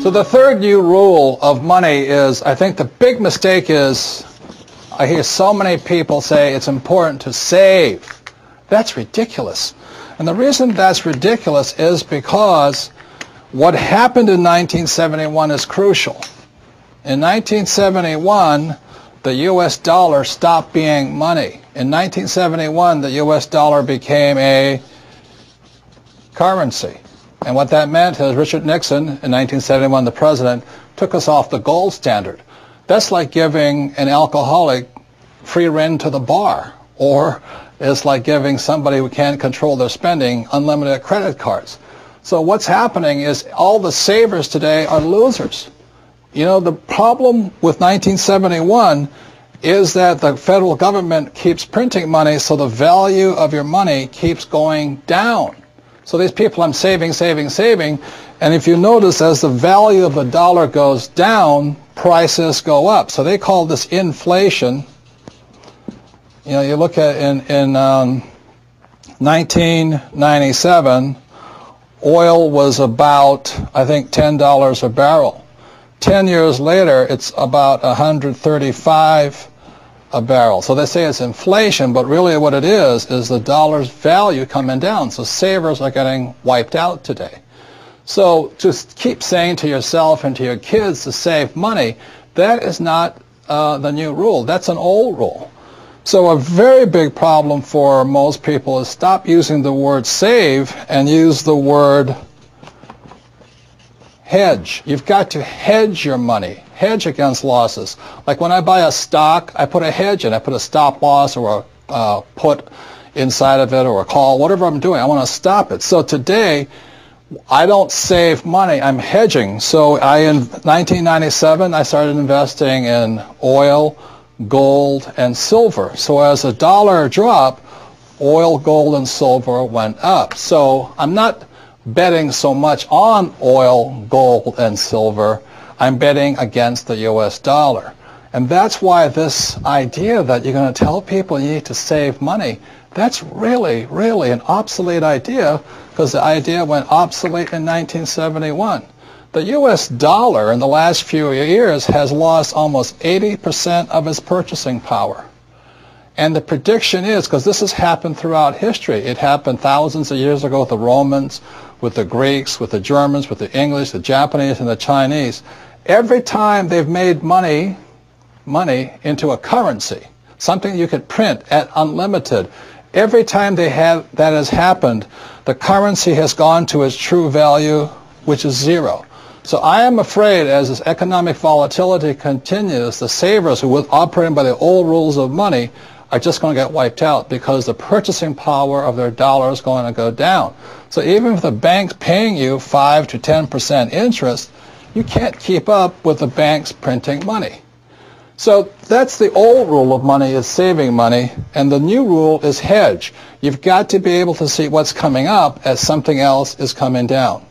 So the third new rule of money is, I think the big mistake is, I hear so many people say it's important to save. That's ridiculous. And the reason that's ridiculous is because what happened in 1971 is crucial. In 1971, the U.S. dollar stopped being money. In 1971, the U.S. dollar became a currency. And what that meant is Richard Nixon, in 1971, the president, took us off the gold standard. That's like giving an alcoholic free rein to the bar, or it's like giving somebody who can't control their spending unlimited credit cards. So what's happening is all the savers today are losers. You know, the problem with 1971 is that the federal government keeps printing money, so the value of your money keeps going down. So these people, I'm saving, saving, saving, and if you notice, as the value of the dollar goes down, prices go up. So they call this inflation. You know, you look at in 1997, oil was about, I think, $10 a barrel. 10 years later, it's about 135 a barrel. So they say it's inflation, but really what it is the dollar's value coming down. So savers are getting wiped out today. So just keep saying to yourself and to your kids to save money, that is not the new rule. That's an old rule. So a very big problem for most people is stop using the word save and use the word hedge. You've got to hedge your money, hedge against losses. Like when I buy a stock, I put a hedge in. I put a stop loss or a put inside of it or a call, whatever I'm doing. I want to stop it. So today, I don't save money. I'm hedging. So in 1997, I started investing in oil, gold, and silver. So as the dollar dropped, oil, gold, and silver went up. So I'm not betting so much on oil, gold, and silver. I'm betting against the U.S. dollar. And that's why this idea that you're going to tell people you need to save money, that's really, really an obsolete idea, because the idea went obsolete in 1971. The U.S. dollar in the last few years has lost almost 80% of its purchasing power. And the prediction is, because this has happened throughout history, it happened thousands of years ago with the Romans, with the Greeks, with the Germans, with the English, the Japanese, and the Chinese. Every time they've made money into a currency, something you could print at unlimited, every time that has happened, the currency has gone to its true value, which is zero. So I am afraid as this economic volatility continues, the savers who were operating by the old rules of money are just going to get wiped out because the purchasing power of their dollar is going to go down. So even if the bank's paying you 5 to 10% interest, you can't keep up with the banks printing money. So that's the old rule of money, is saving money, and the new rule is hedge. You've got to be able to see what's coming up as something else is coming down.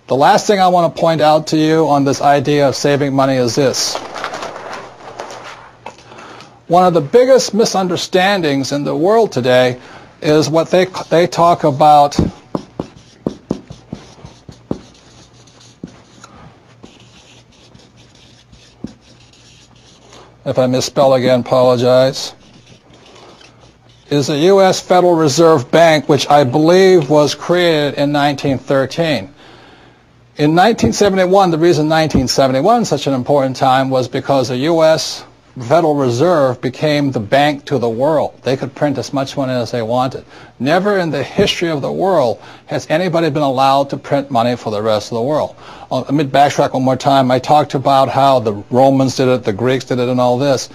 The last thing I want to point out to you on this idea of saving money is this. One of the biggest misunderstandings in the world today is what they talk about if I misspell again, apologize, is the U.S. Federal Reserve Bank, which I believe was created in 1913. In 1971, the reason 1971 is such an important time was because the U.S. Federal Reserve became the bank to the world. They could print as much money as they wanted. Never in the history of the world has anybody been allowed to print money for the rest of the world. Let me backtrack one more time. I talked about how the Romans did it, the Greeks did it, and all this.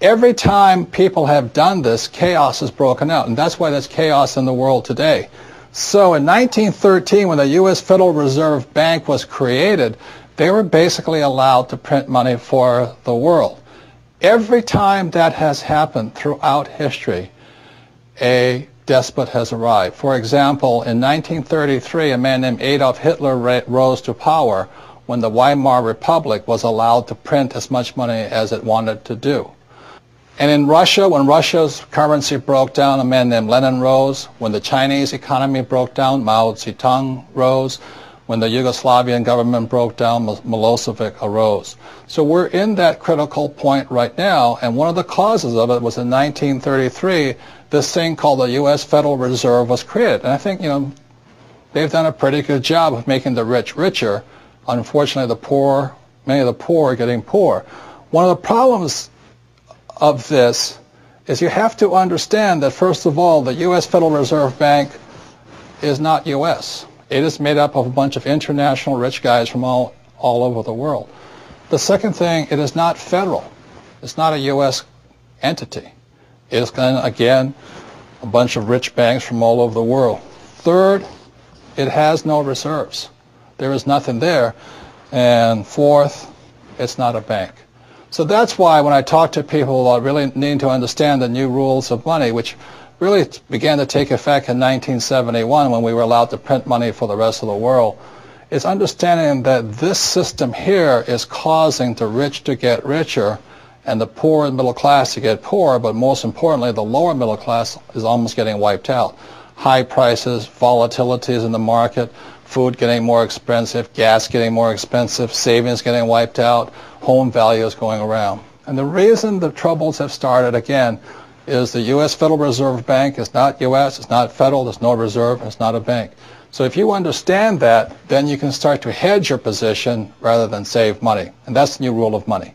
Every time people have done this, chaos has broken out, and that's why there's chaos in the world today. So in 1913, when the U.S. Federal Reserve Bank was created, they were basically allowed to print money for the world. Every time that has happened throughout history, a despot has arrived. For example, in 1933, a man named Adolf Hitler rose to power when the Weimar Republic was allowed to print as much money as it wanted to do. And in Russia, when Russia's currency broke down, a man named Lenin rose. When the Chinese economy broke down, Mao Zedong rose. When the Yugoslavian government broke down, Milosevic arose. So we're in that critical point right now, and one of the causes of it was in 1933, this thing called the U.S. Federal Reserve was created. And I think, they've done a pretty good job of making the rich richer. Unfortunately, many of the poor are getting poor. One of the problems of this is you have to understand that, first of all, the U.S. Federal Reserve Bank is not U.S. It is made up of a bunch of international rich guys from all over the world. The second thing, it is not federal. It's not a U.S. entity. It is, again, a bunch of rich banks from all over the world. Third, it has no reserves. There is nothing there. And fourth, it's not a bank. So that's why when I talk to people about really needing to understand the new rules of money, which really began to take effect in 1971 when we were allowed to print money for the rest of the world, is understanding that this system here is causing the rich to get richer and the poor and middle class to get poorer, but most importantly, the lower middle class is almost getting wiped out. High prices, volatilities in the market, food getting more expensive, gas getting more expensive, savings getting wiped out, home values going around. And the reason the troubles have started, again, is the U.S. Federal Reserve Bank is not U.S., it's not federal, there's no reserve, it's not a bank. So if you understand that, then you can start to hedge your position rather than save money. And that's the new rule of money.